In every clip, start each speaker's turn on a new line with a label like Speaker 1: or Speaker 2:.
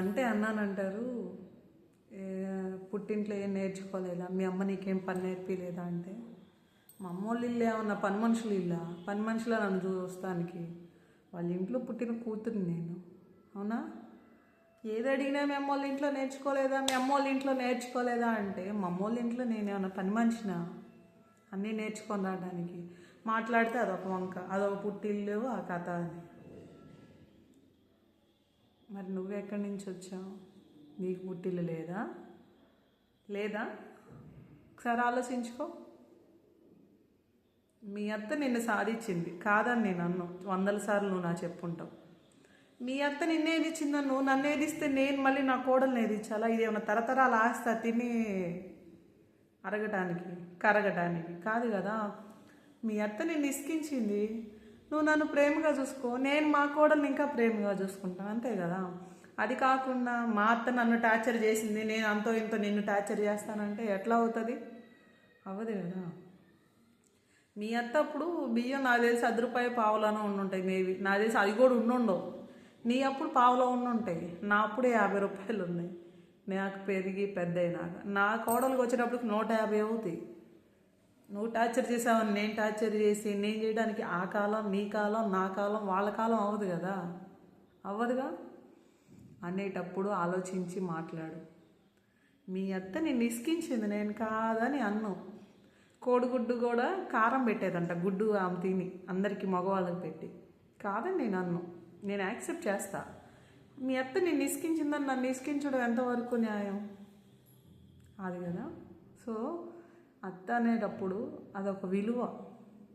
Speaker 1: అంటే అన్నానంటారు, పుట్టింట్లో ఏం నేర్చుకోలేదా, మీ అమ్మ నీకేం పని నేర్పిలేదా అంటే, మా అమ్మ వాళ్ళ ఇల్లు ఏమన్నా పని మనుషులు ఇల్లా? పని మనుషులా నన్ను చూస్తానికి? వాళ్ళ ఇంట్లో పుట్టిన కూతురు నేను, అవునా? ఏది అడిగినా మీ అమ్మ వాళ్ళ ఇంట్లో నేర్చుకోలేదా, మీ అమ్మ వాళ్ళ ఇంట్లో నేర్చుకోలేదా అంటే, మా అమ్మ వాళ్ళ ఇంట్లో నేనేమన్నా పని మనిషినా అన్నీ నేర్చుకొని రావడానికి? మాట్లాడితే అదొక వంక, అదొక పుట్టిల్లు ఆ కథ అని. మరి నువ్వెక్కడి నుంచి వచ్చావు? నీకు పుట్టిల్లు లేదా? లేదా? ఒకసారి ఆలోచించుకో. మీ అత్త నిన్ను సాధించింది కాదని నేను అన్ను, 100 సార్లు నువ్వు నా చెప్పుంటావు. మీ అత్త నిన్నేదిచ్చిందని నువ్వు నన్ను ఏదిస్తే నేను మళ్ళీ నా కోడల్ని ఏదిచ్చాలా? ఇది ఏమన్నా తరతరాలు ఆస్తా తిని అరగటానికి కరగటానికి కాదు కదా. మీ అత్త నిన్ను ఇసికించింది, నువ్వు నన్ను ప్రేమగా చూసుకో, నేను మా కోడల్ని ఇంకా ప్రేమగా చూసుకుంటాను, అంతే కదా. అది కాకుండా మా అత్త నన్ను టార్చర్ చేసింది, నేను అంతో ఇంతో నిన్ను టార్చర్ చేస్తానంటే ఎట్లా అవుతుంది? అవ్వదు కదా. మీ అత్త అప్పుడు బియ్యం నాకు తెలిసి ₹10 పావులోనో ఉండుంటాయి, మేబీ నాకు తెలిసి అది కూడా ఉండుండవు. నీ అప్పుడు పావులో ఉండుంటాయి, నా అప్పుడే ₹50 ఉన్నాయి. నాకు పెరిగి పెద్ద అయినాక నా కోడలకు వచ్చేటప్పటికి 150 అవుతాయి. నువ్వు టార్చర్ చేసావని నేను టార్చర్ చేసి నేను చేయడానికి ఆ కాలం, నీ కాలం, నా కాలం, వాళ్ళ కాలం అవ్వదు కదా. అవ్వదుగా. అనేటప్పుడు ఆలోచించి మాట్లాడు. మీ అత్త నిన్ను ఇసికించింది, నేను కాదని అన్ను. కోడిగుడ్డు కూడా కారం పెట్టేదంట, గుడ్డు ఆమె తిని అందరికీ మగవాళ్ళకి పెట్టి, కాదని నేను అన్ను. నేను యాక్సెప్ట్ చేస్తా. మీ అత్త నిన్ను ఇసికించిందని నన్ను ఇసికించడం ఎంతవరకు న్యాయం? అది కదా. సో అత్త అనేటప్పుడు అదొక విలువ.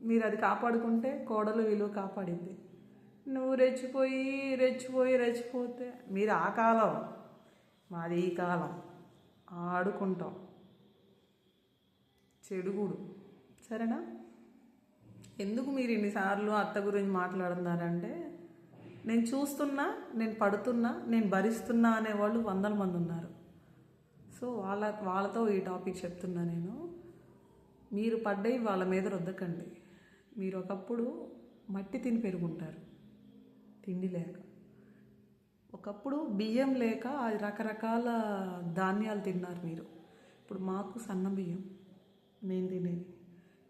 Speaker 1: మీరు అది కాపాడుకుంటే కోడలు విలువ కాపాడింది. నువ్వు రెచ్చిపోయి రెచ్చిపోయి రెచ్చిపోతే, మీరు ఆ కాలం, మాది ఈ కాలం, ఆడుకుంటాం చెడుగుడు. సరేనా? ఎందుకు మీరు ఇన్నిసార్లు అత్త గురించి మాట్లాడుతున్నారంటే, నేను చూస్తున్నా, నేను పడుతున్నా, నేను భరిస్తున్నా అనేవాళ్ళు 100 మంది ఉన్నారు. సో వాళ్ళతో ఈ టాపిక్ చెప్తున్నా నేను. మీరు పడ్డవి వాళ్ళ మీద రుద్దకండి. మీరు ఒకప్పుడు మట్టి తిని పెరుగుంటారు, తిండి లేక. ఒకప్పుడు బియ్యం లేక రకరకాల ధాన్యాలు తిన్నారు మీరు. ఇప్పుడు మాకు సన్న బియ్యం నేను తినేది.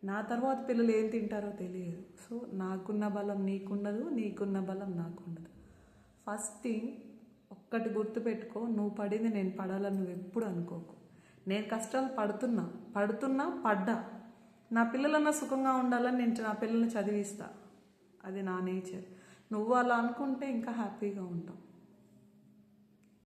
Speaker 1: నా తర్వాత పిల్లలు ఏం తింటారో తెలియదు. సో నాకున్న బలం నీకుండదు, నీకున్న బలం నాకుండదు. ఫస్ట్ థింగ్ ఒక్కటి గుర్తుపెట్టుకో, నువ్వు పడింది నేను పడాలని నువ్వు ఎప్పుడు అనుకోకు. నేను కష్టాలు పడ్డా. నా పిల్లలన్నా సుఖంగా ఉండాలని నేను నా పిల్లల్ని చదివిస్తా. అది నా నేచర్. నువ్వు అలా అనుకుంటే ఇంకా హ్యాపీగా ఉంటావు.